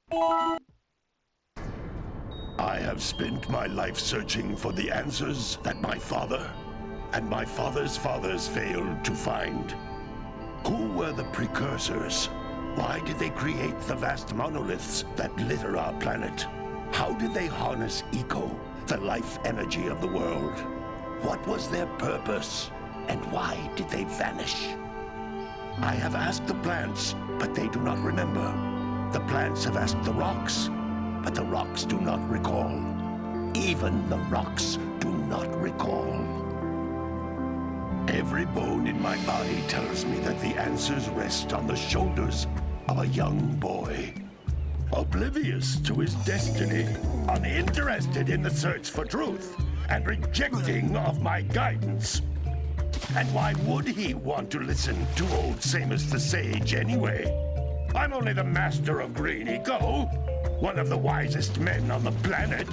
I have spent my life searching for the answers that my father and my father's fathers failed to find. Who were the precursors? Why did they create the vast monoliths that litter our planet? How did they harness eco, the life energy of the world? What was their purpose? And why did they vanish? I have asked the plants, but they do not remember. The plants have asked the rocks, but the rocks do not recall. Even the rocks do not recall. Every bone in my body tells me that the answers rest on the shoulders of a young boy. Oblivious to his destiny, uninterested in the search for truth, and rejecting of my guidance. And why would he want to listen to old Samus the Sage anyway? I'm only the master of green eco, one of the wisest men on the planet.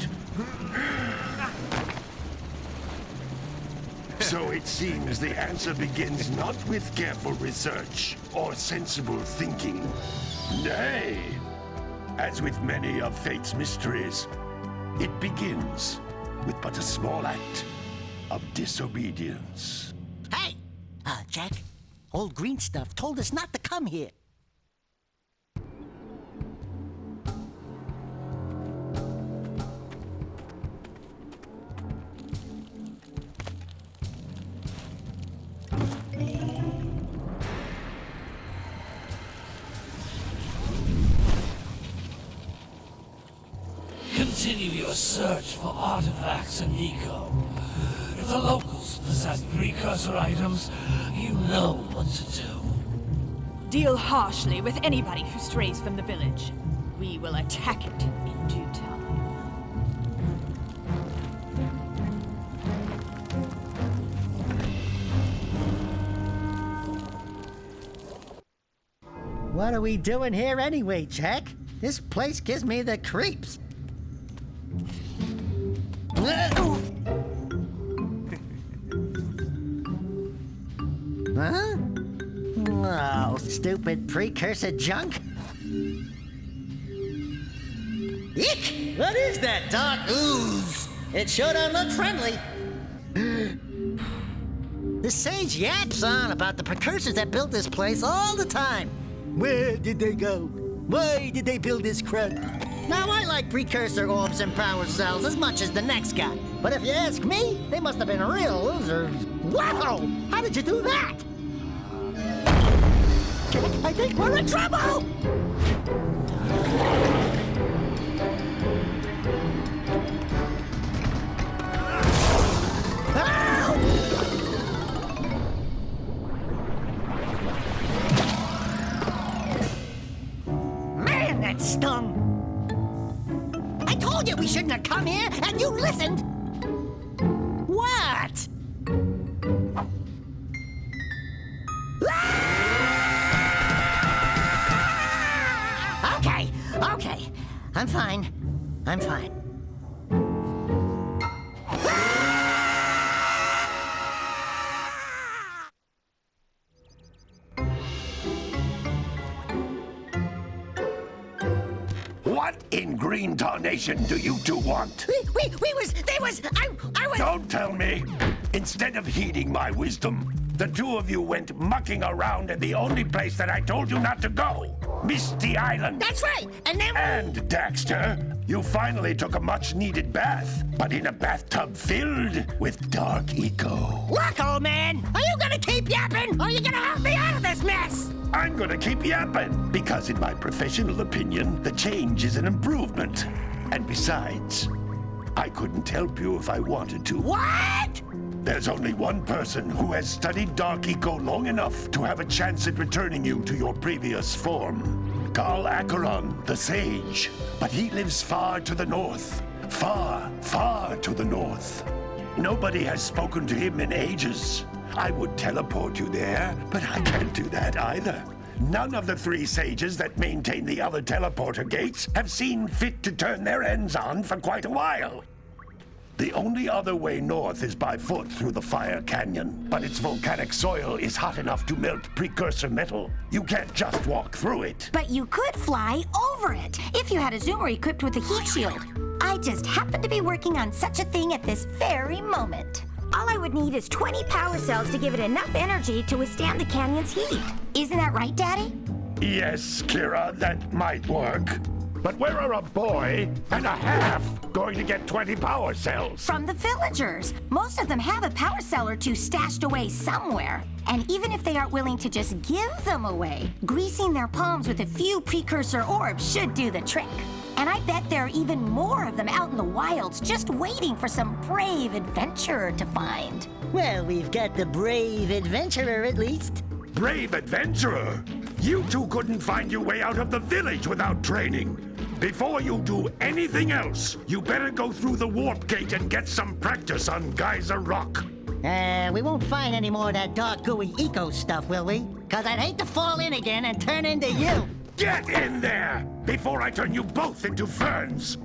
So it seems the answer begins not with careful research or sensible thinking. Nay, as with many of fate's mysteries, it begins with but a small act of disobedience. Hey! Jack, old green stuff told us not to come here. Continue your search for artifacts and eco. If the locals possess precursor items, you know what to do. Deal harshly with anybody who strays from the village. We will attack it in due time. What are we doing here anyway, Jack? This place gives me the creeps. Huh? Oh, stupid precursor junk. Eek! What is that dark ooze? It sure don't look friendly. The sage yaps on about the precursors that built this place all the time. Where did they go? Why did they build this crud? Now, I like precursor orbs and power cells as much as the next guy. But if you ask me, they must have been real losers. Wow! How did you do that? I think we're in trouble! Man, that stung! I told you we shouldn't have come here, and you listened! What? Okay. I'm fine. What in green tarnation do you two want? I was... Don't tell me! Instead of heeding my wisdom, the two of you went mucking around in the only place that I told you not to go, Misty Island. That's right, and then... And, Daxter, you finally took a much-needed bath, but in a bathtub filled with dark eco. Look, old man, are you gonna keep yapping, or are you gonna help me out of this mess? I'm gonna keep yapping, because in my professional opinion, the change is an improvement. And besides, I couldn't help you if I wanted to. What? There's only one person who has studied Dark Eco long enough to have a chance at returning you to your previous form. Carl Acheron, the Sage. But he lives far to the north. Far, far to the north. Nobody has spoken to him in ages. I would teleport you there, but I can't do that either. None of the three sages that maintain the other teleporter gates have seen fit to turn their ends on for quite a while. The only other way north is by foot through the Fire Canyon, but its volcanic soil is hot enough to melt precursor metal. You can't just walk through it. But you could fly over it if you had a zoomer equipped with a heat shield. I just happen to be working on such a thing at this very moment. All I would need is 20 power cells to give it enough energy to withstand the canyon's heat. Isn't that right, Daddy? Yes, Kira, that might work. But where are a boy and a half going to get 20 power cells? From the villagers. Most of them have a power cell or two stashed away somewhere. And even if they aren't willing to just give them away, greasing their palms with a few precursor orbs should do the trick. And I bet there are even more of them out in the wilds just waiting for some brave adventurer to find. Well, we've got the brave adventurer at least. Brave adventurer? You two couldn't find your way out of the village without training. Before you do anything else, you better go through the warp gate and get some practice on Geyser Rock. We won't find any more of that dark gooey eco stuff, will we? 'Cause I'd hate to fall in again and turn into you. Get in there before I turn you both into ferns.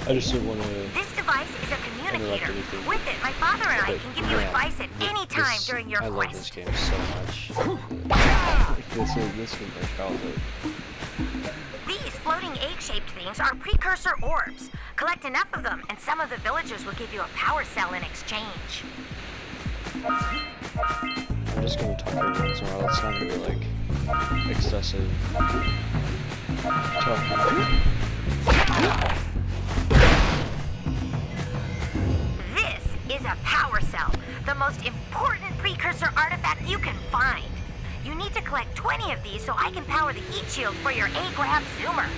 I just didn't want to. This device is a communicator. anything. With it, my father and I can give you Yeah, advice at any time this- during your I love this quest. game so much. this was my childhood. These floating egg-shaped things are precursor orbs. Collect enough of them, and some of the villagers will give you a power cell in exchange. I'm just gonna talk every once in a while. It's not gonna be like excessive talking. This is a power cell, the most important precursor artifact you can find. You need to collect 20 of these so I can power the heat shield for your A-Grab zoomer.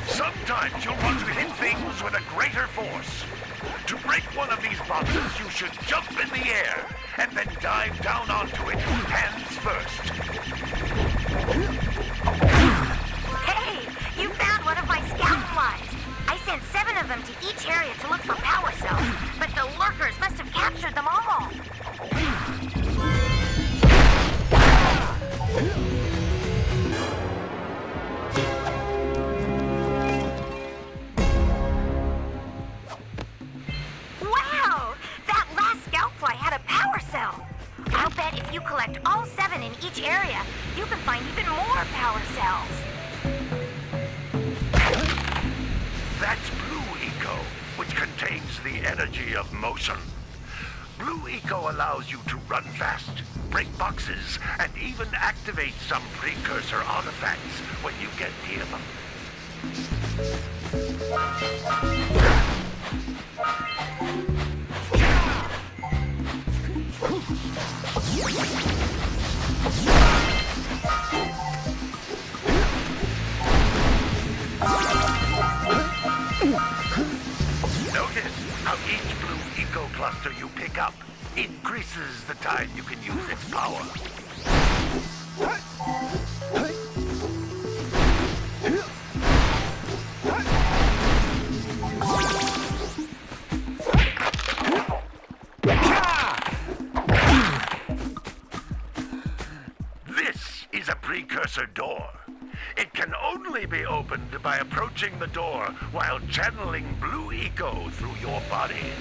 Sometimes you'll want to hit things with a greater force. To break one of these boxes, you should jump in the air and then dive down onto it, hands first. Hey, you found one of my scout flies. I sent 7 of them to each area to look for power cells, but the lurkers must have captured them all. Wow! That last scout fly had a power cell. I'll bet if you collect all 7 in each area, you can find even more power cells. That's Blue Eco, which contains the energy of motion. Blue Eco allows you to run fast, break boxes, and even activate some precursor artifacts when you get near them. Notice how each Blue Eco cluster you pick up increases the time you can use its power. This is a precursor door. It can only be opened by approaching the door while channeling Blue Eco through your body.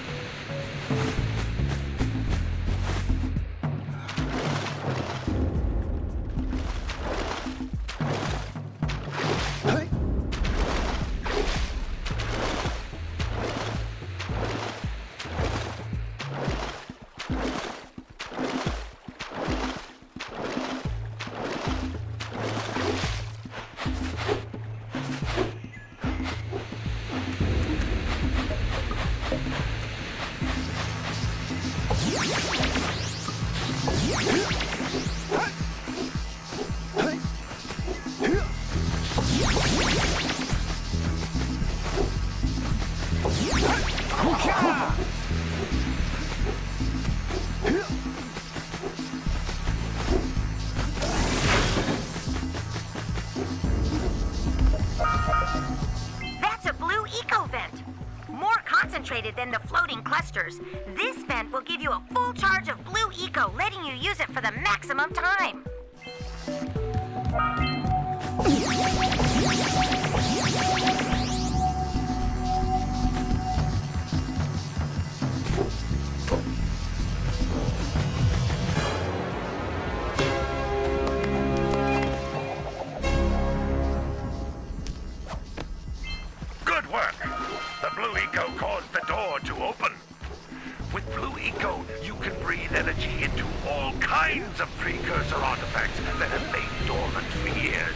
concentrated than the floating clusters. This vent will give you a full charge of blue eco, letting you use it for the maximum time. Good work. The blue eco caused the door to open. With blue eco, you can breathe energy into all kinds of precursor artifacts that have lain dormant for years.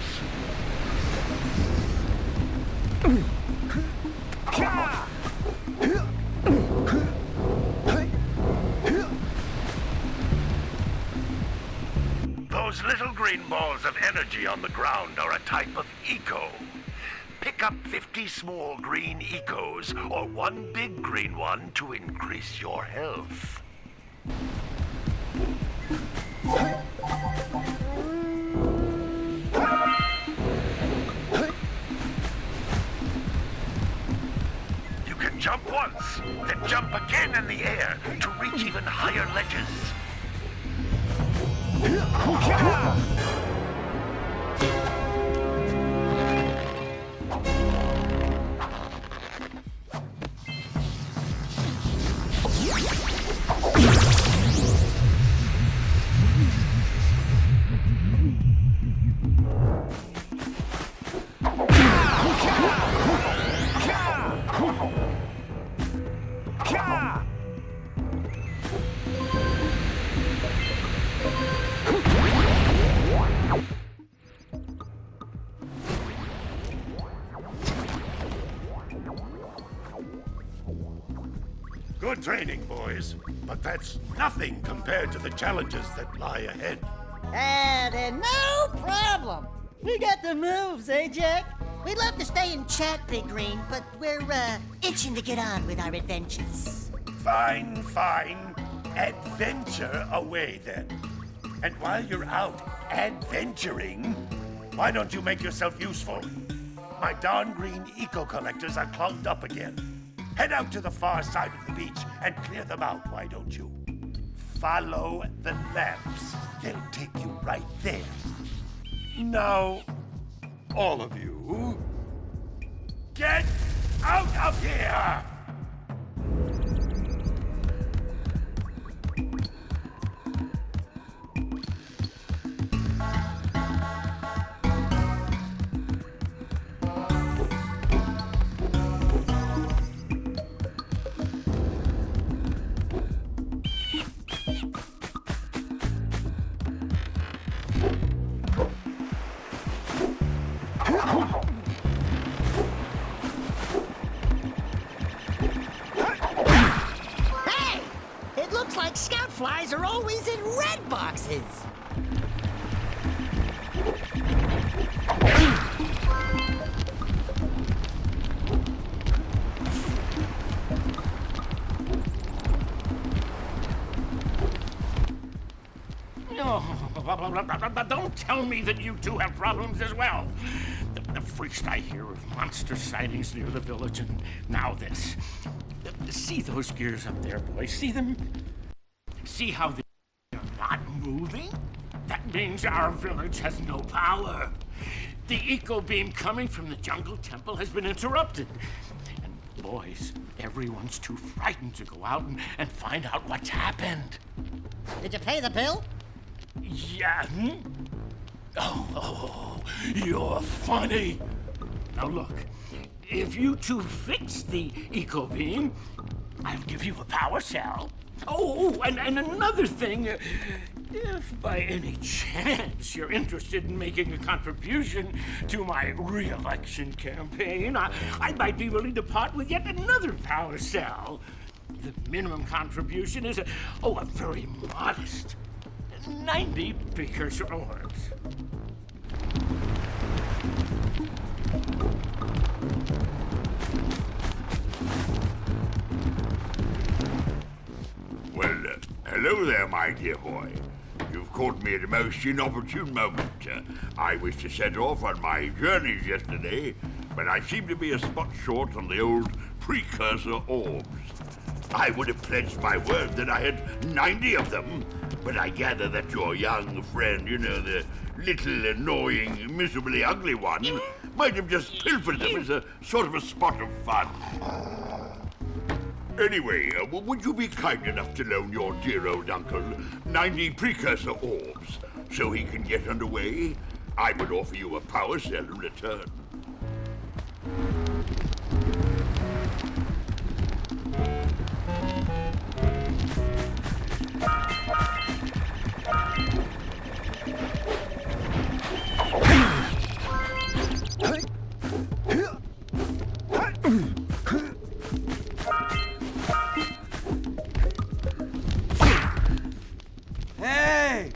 Those little green balls of energy on the ground are a type of eco. Pick up 50 small green ecos or one big green one to increase your health. You can jump once, then jump again in the air to reach even higher ledges. Good training, boys, but that's nothing compared to the challenges that lie ahead. Then no problem. We got the moves, eh, Jack? We'd love to stay and chat, Big Green, but we're, itching to get on with our adventures. Fine, fine. Adventure away, then. And while you're out adventuring, why don't you make yourself useful? My darn green eco-collectors are clogged up again. Head out to the far side of the beach and clear them out, why don't you? Follow the lamps. They'll take you right there. Now, all of you, get out of here! Hey! It looks like scout flies are always in red boxes. Don't tell me that you two have problems as well. The first I hear of monster sightings near the village, and now this. See those gears up there, boys? See them? See how they're not moving? That means our village has no power. The eco beam coming from the jungle temple has been interrupted. And boys, everyone's too frightened to go out and find out what's happened. Did you pay the bill? Yeah. Oh, you're funny. Now look, if you two fix the eco beam, I'll give you a power cell. Oh, and another thing, if by any chance you're interested in making a contribution to my re-election campaign, I might be willing to part with yet another power cell. The minimum contribution is a very modest 90 precursor orbs. Well, hello there, my dear boy. You've caught me at a most inopportune moment. I was to set off on my journeys yesterday, but I seem to be a spot short on the old precursor orbs. I would have pledged my word that I had 90 of them, but I gather that your young friend, you know, the little annoying, miserably ugly one, might have just pilfered them as a sort of a spot of fun. Anyway, would you be kind enough to loan your dear old uncle 90 precursor orbs so he can get underway? I would offer you a power cell in return. Hey!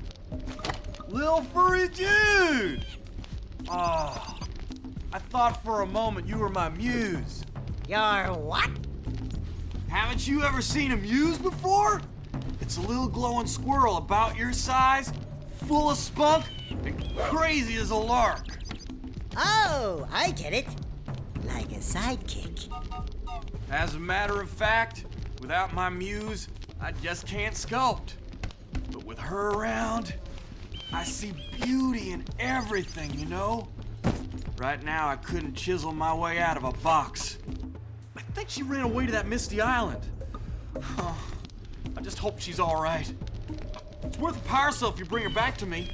Lil furry dude! Oh, I thought for a moment you were my muse. Your what? Haven't you ever seen a muse before? It's a little glowing squirrel about your size, full of spunk, and crazy as a lark. Oh, I get it. Like a sidekick. As a matter of fact, without my muse, I just can't sculpt. But with her around, I see beauty in everything, you know? Right now, I couldn't chisel my way out of a box. I think she ran away to that misty island. I just hope she's all right. It's worth a power cell if you bring her back to me.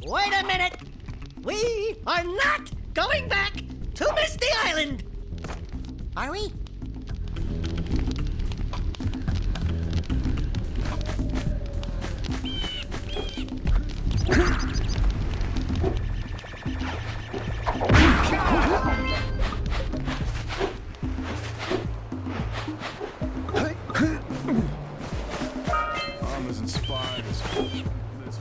Wait a minute. We are not going back to Misty Island. Are we? I'm as inspired as this.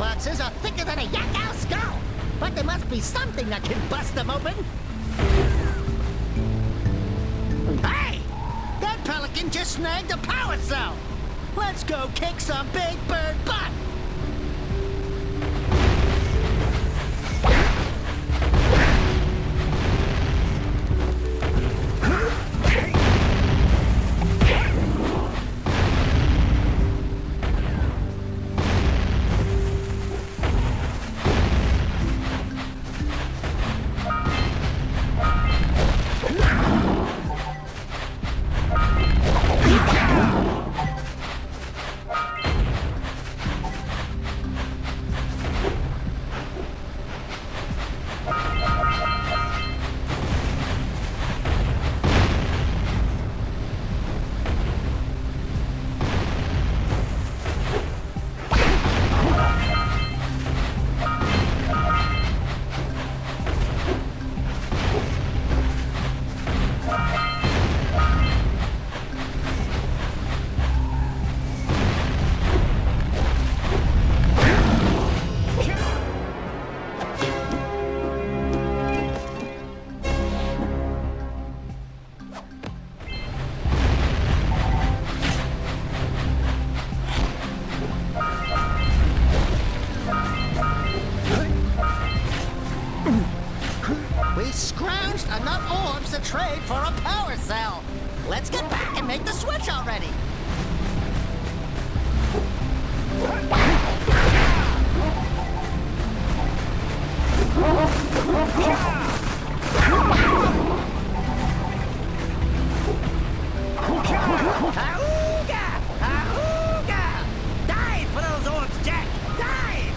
boxes are thicker than a yak-ow skull. But there must be something that can bust them open. Hey! That pelican just snagged a power cell. Let's go kick some big bird butt. we scrounged enough orbs to trade for a power cell. Let's get back and make the switch already. Auga! Auga! Dive for those orbs, Jack! Dive!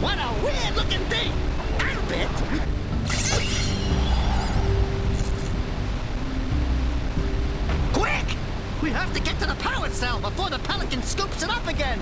What a weird-looking thing! I'll bet. Quick! We have to get to the power cell before the Pelican scoops it up again.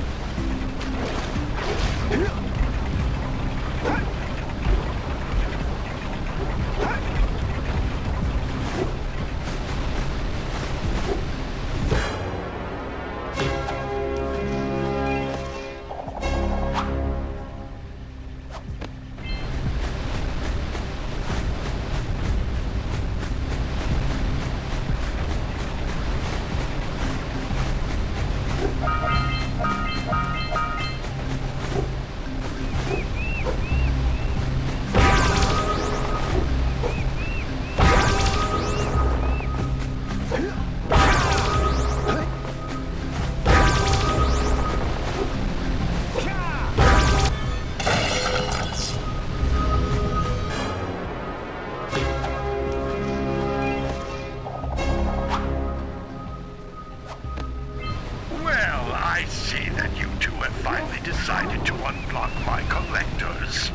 Well, I see that you two have finally decided to unblock my collectors.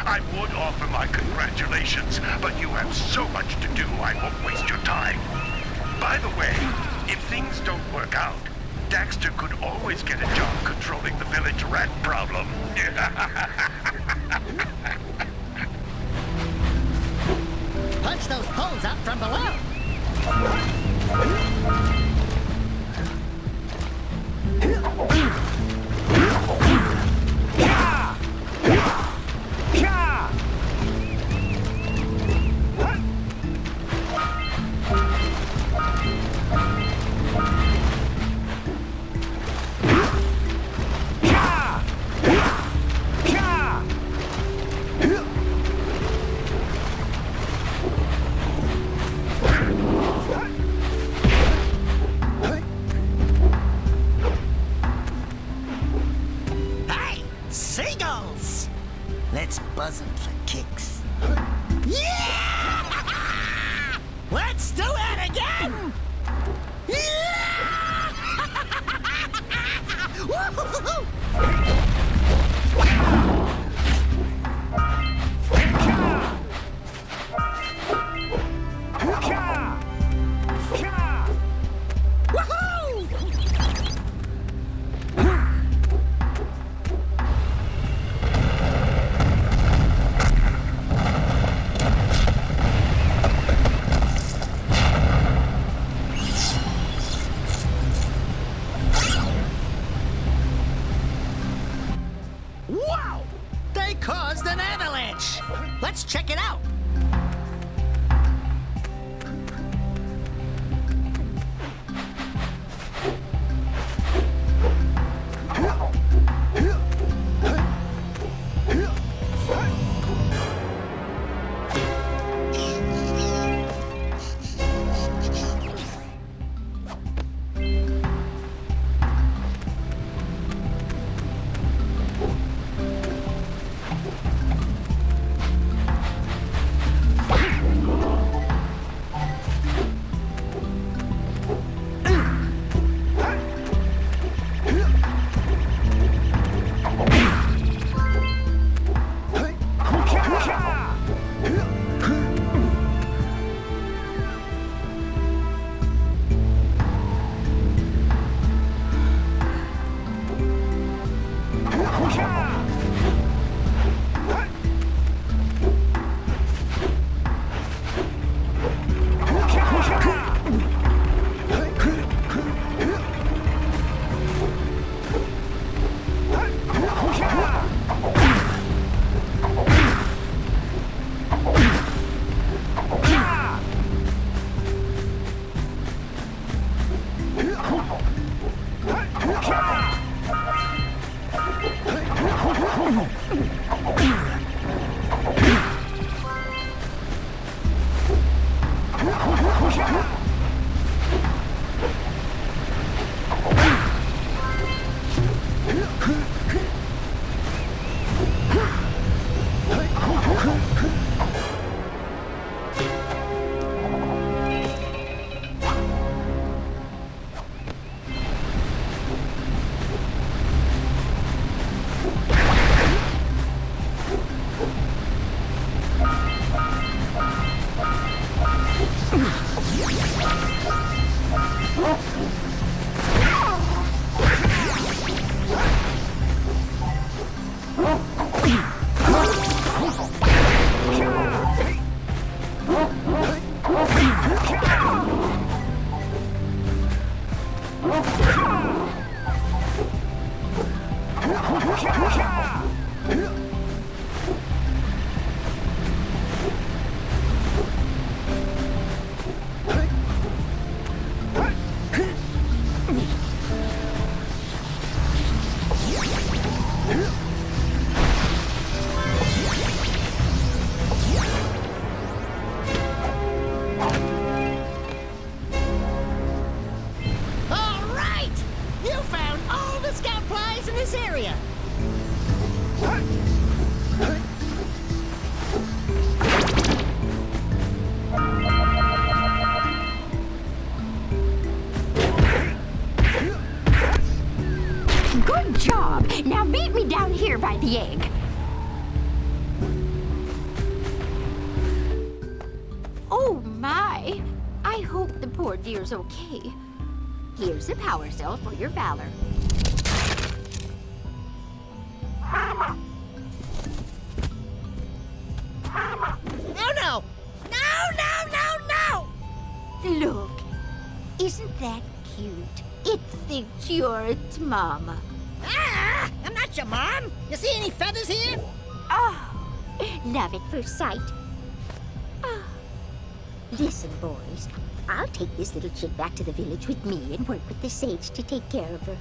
I would offer my congratulations, but you have so much to do, I won't waste your time. By the way, if things don't work out, Daxter could always get a job controlling the village rat problem. Punch those poles out from below. this area. Good job. Now meet me down here by the egg. Oh my. I hope the poor dear's okay. Here's a power cell for your valor. Oh no! No, no, no, no! Look, isn't that cute? It thinks you're its mama. Ah! I'm not your mom. You see any feathers here? Oh, love at first sight. Oh. Listen, boys. I'll take this little chick back to the village with me and work with the sage to take care of her.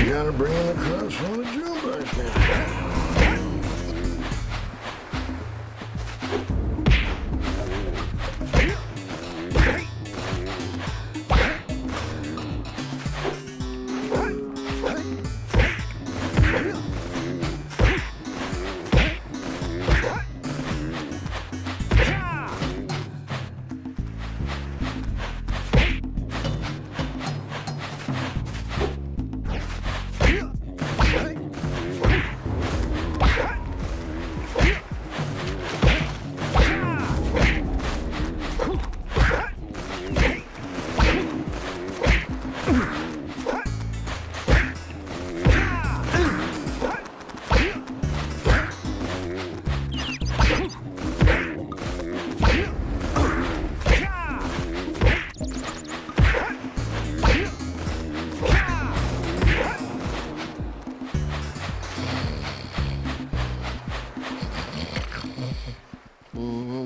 Gotta bring in the crops from the jumbo.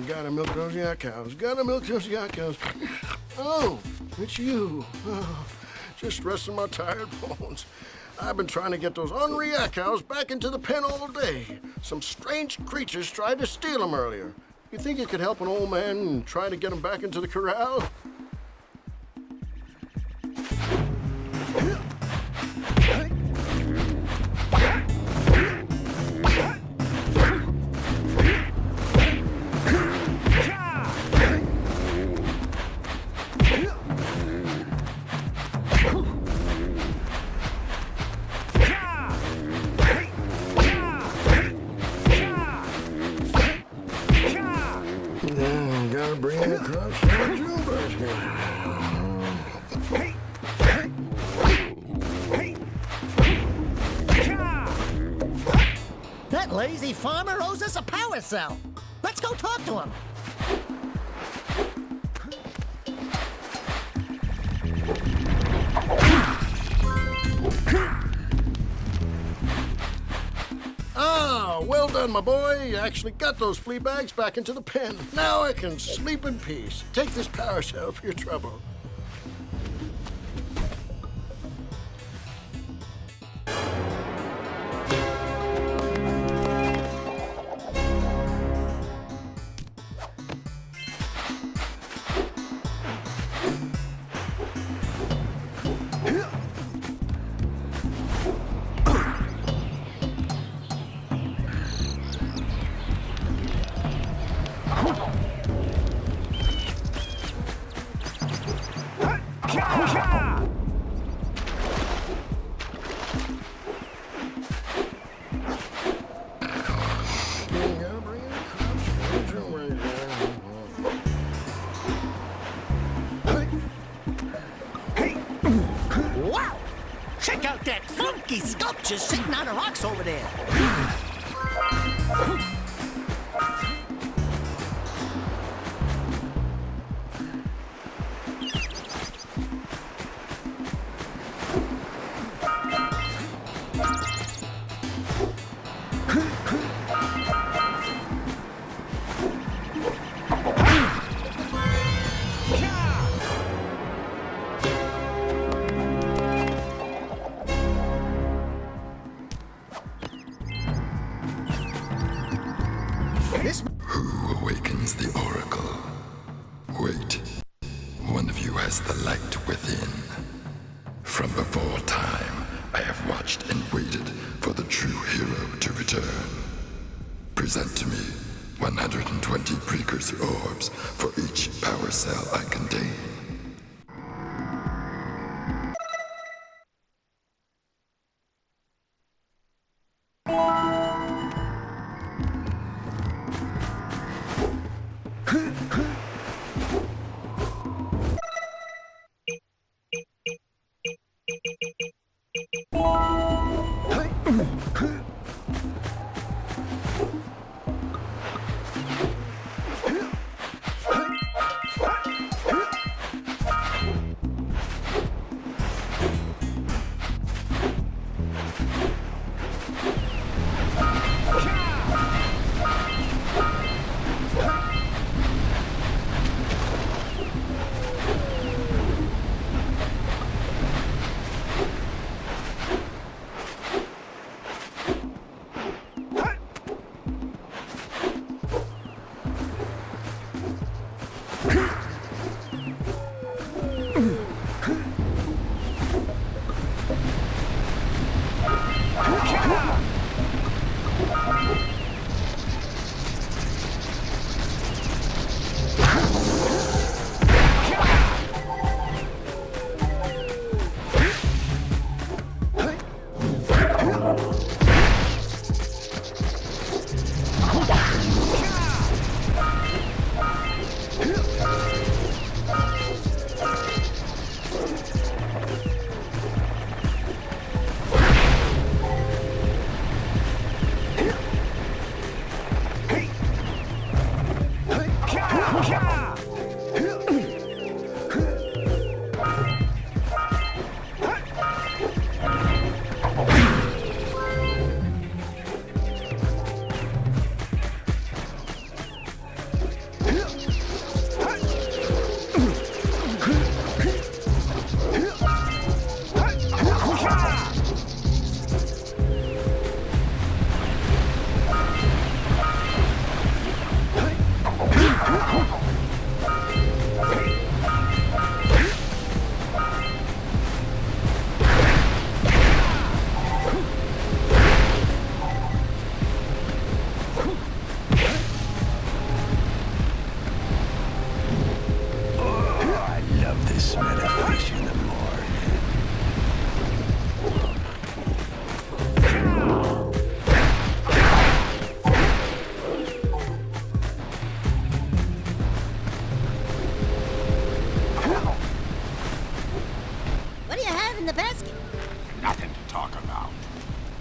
Gotta milk those yak cows. Gotta milk those yak cows. Oh, it's you. Oh, just resting my tired bones. I've been trying to get those ornery yak cows back into the pen all day. Some strange creatures tried to steal them earlier. You think you could help an old man and try to get them back into the corral? Gotta bring in the crops from the jumbo. That lazy farmer owes us a power cell. Let's go talk to him. Ah, well done, my boy. You actually got those flea bags back into the pen. Now I can sleep in peace. Take this power cell for your trouble. Wow! Check out that funky sculpture sitting on the rocks over there. Who awakens the oracle? Wait. One of you has the light within. From before time, I have watched and waited for the true hero to return. Present to me 120 precursor orbs for each power cell I contain.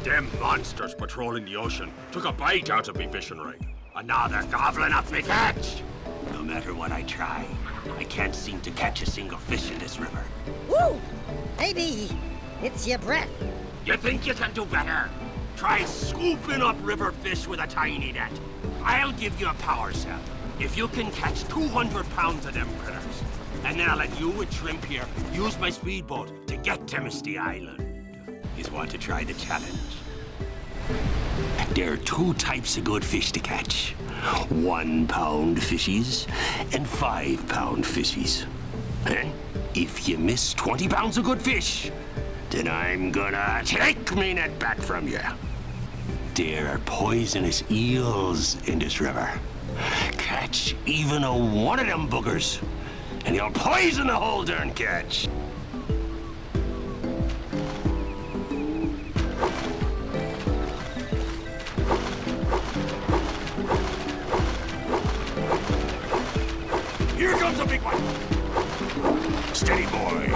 Them monsters patrolling the ocean took a bite out of me fishing ring. And now they're gobbling up me catch. No matter what I try, I can't seem to catch a single fish in this river. Woo! Maybe it's your breath. You think you can do better? Try scooping up river fish with a tiny net. I'll give you a power cell if you can catch 200 pounds of them critters. And then I'll let you and Shrimp here use my speedboat to get to Misty Island. You want to try the challenge? There are two types of good fish to catch. 1 pound fishies and 5 pound fishies. Eh? If you miss 20 pounds of good fish, then I'm gonna take me net back from you. There are poisonous eels in this river. Catch catch even a one of them boogers, and you'll poison the whole darn catch. Here comes a big one. Steady, boy.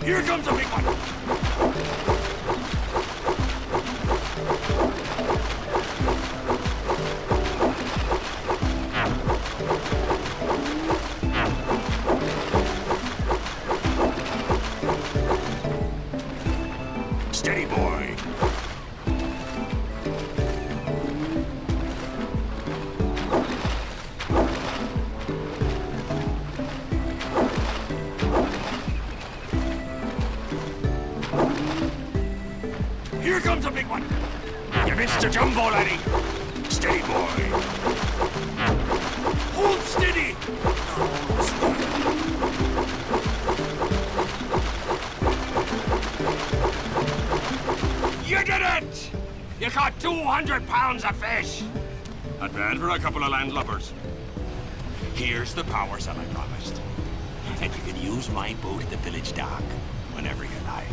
Here comes a big one! Steady, boy. Here comes a big one! You missed a jumbo, laddie! Steady, boy! Hold steady! You did it! You caught 200 pounds of fish! Not bad for a couple of landlubbers. Here's the power cell I promised. And you can use my boat at the village dock whenever you like.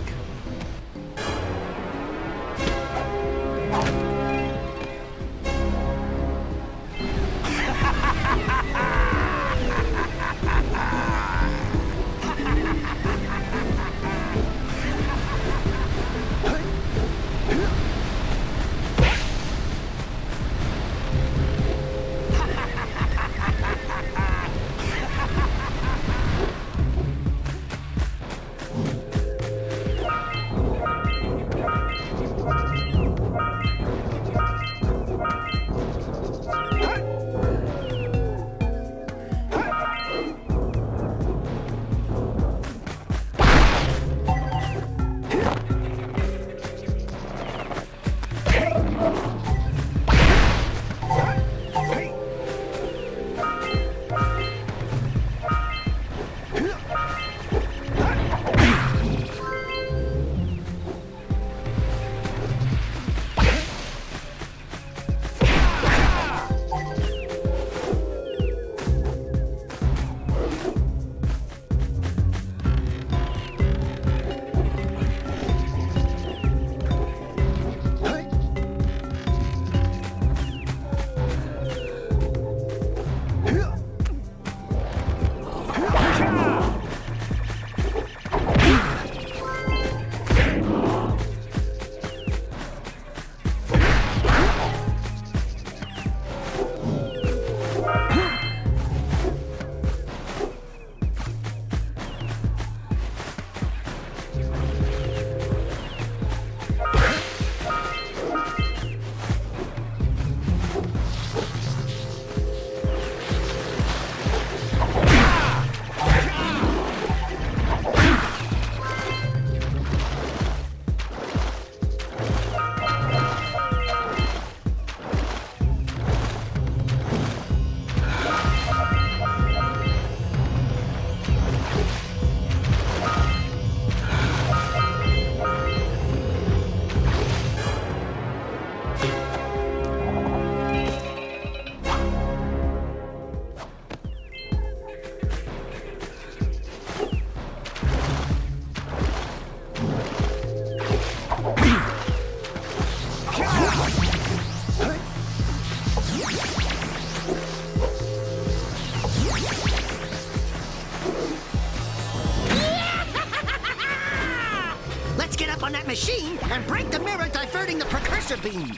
On that machine and break the mirror diverting the precursor beam.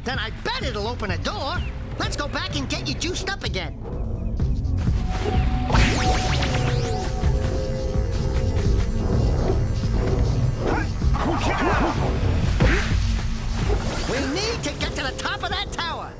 then I bet it'll open a door. Let's go back and get you juiced up again. We need to get to the top of that tower.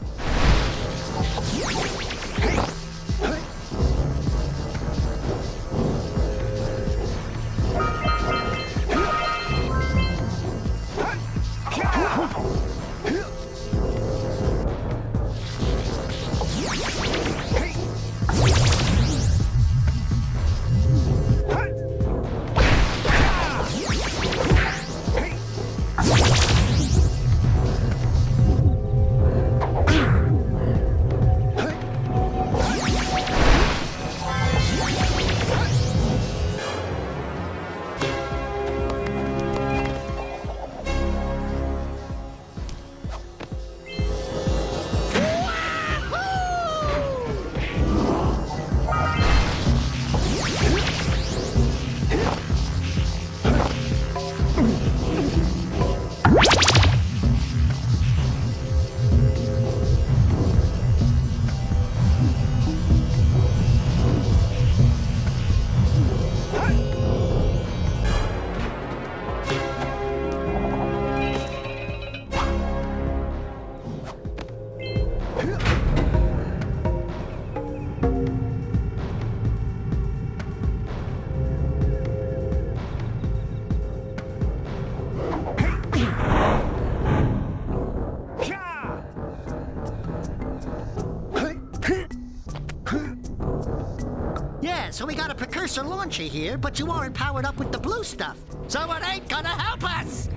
So we got a precursor launcher here, but you aren't powered up with the blue stuff. So it ain't gonna help us!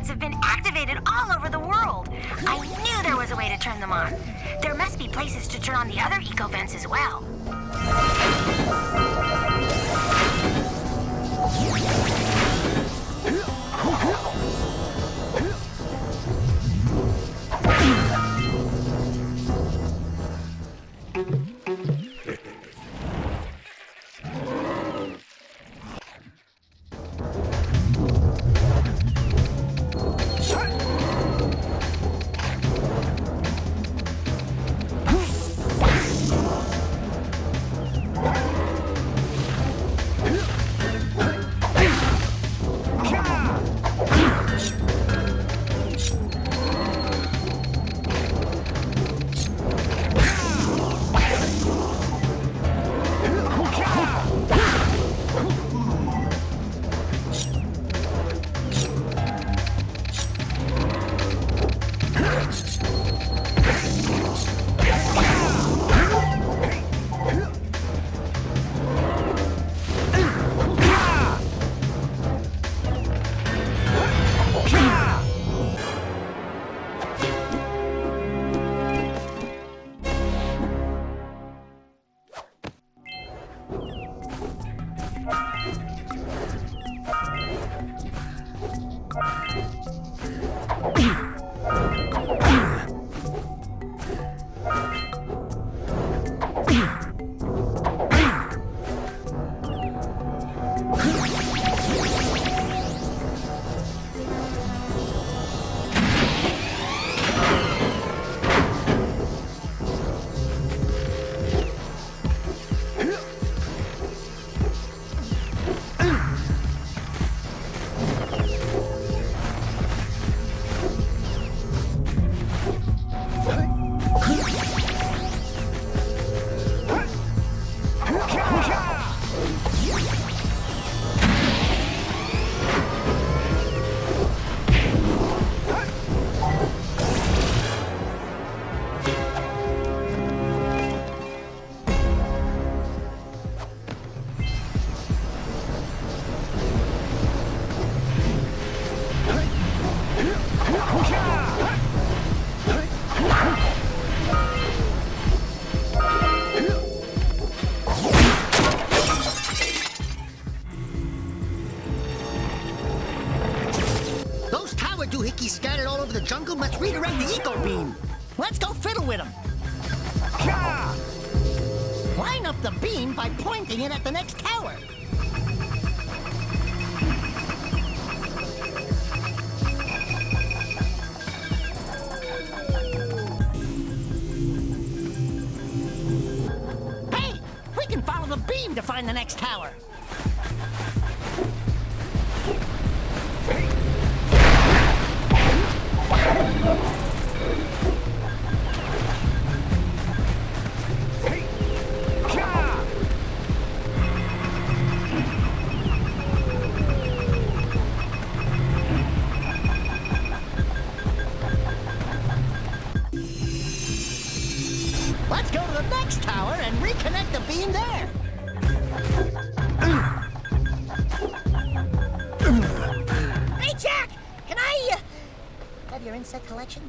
Have been activated all over the world. I knew there was a way to turn them on. There must be places to turn on the other eco vents as well. must redirect the eco beam. Let's go fiddle with him. Line up the beam by pointing it at the next tower. Hey, we can follow the beam to find the next tower. Let's go to the next tower and reconnect the beam there. Hey, Jack! Can I, have your insect collection?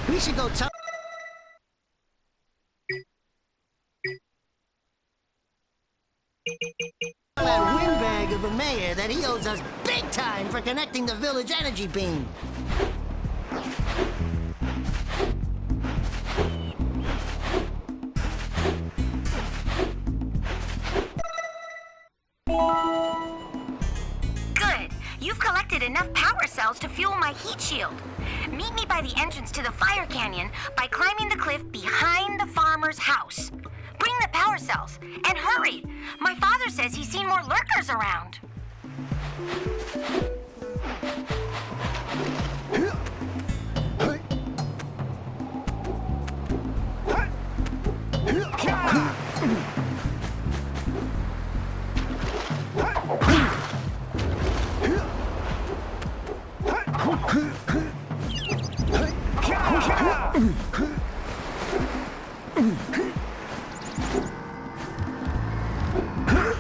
We should go tell that windbag of a mayor that he owes us big time for connecting the village energy beam. Good. You've collected enough power cells to fuel my heat shield. Meet me by the entrance to the fire canyon by climbing the cliff behind the farmer's house. Bring the power cells, and hurry! My father says he's seen more lurkers around.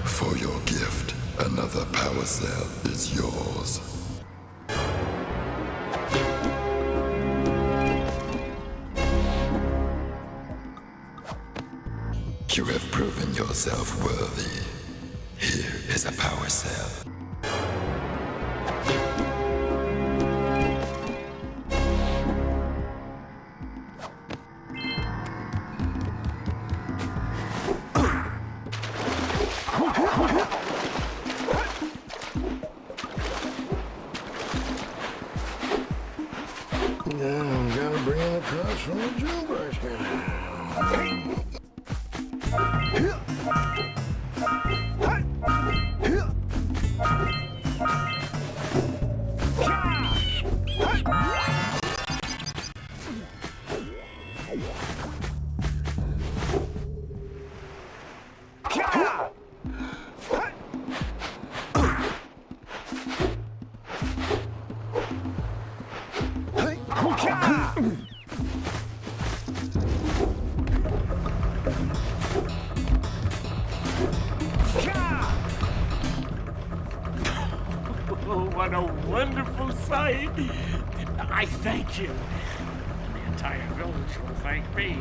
For your gift, another power cell is yours. You have proven yourself worthy. Here is a power cell. Oh, what a wonderful sight! I thank you. The entire village will thank me.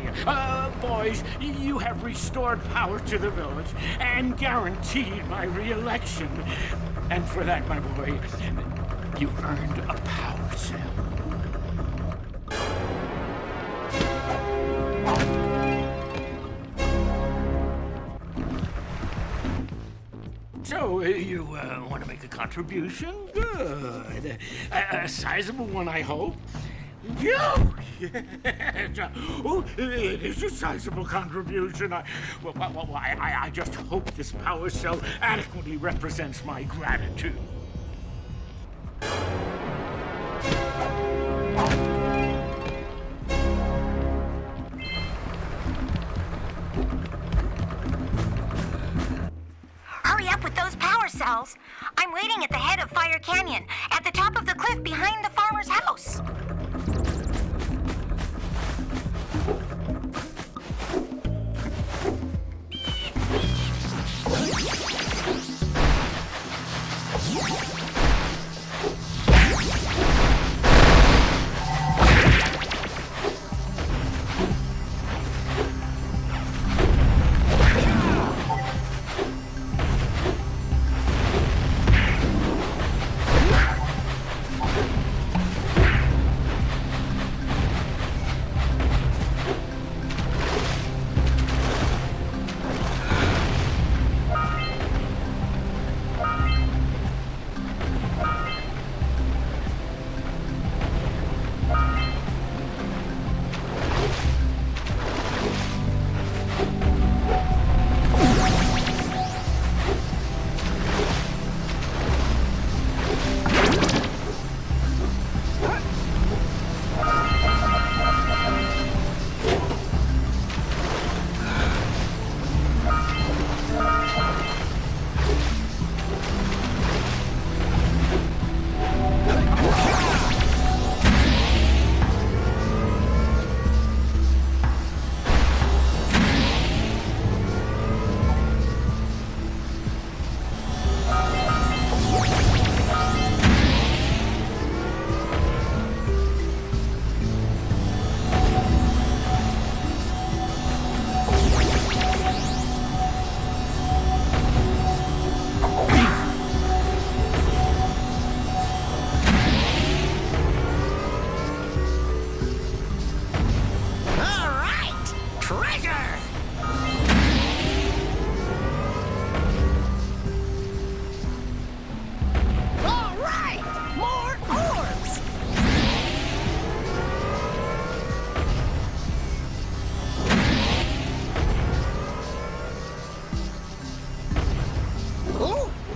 Boys, you have restored power to the village and guaranteed my re-election. And for that, my boy, you've earned a power cell. So, you want to make a contribution? Good. A sizable one, I hope. Yes. Oh, it is a sizable contribution. I just hope this power cell adequately represents my gratitude. Hurry up with those power cells. I'm waiting at the head of Fire Canyon, at the top of the cliff behind the farmer's house.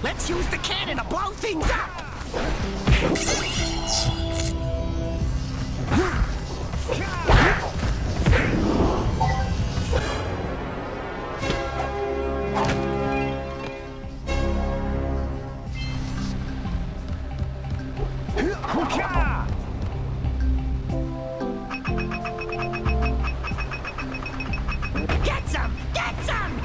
Let's use the cannon to blow things up! Get some! Get some!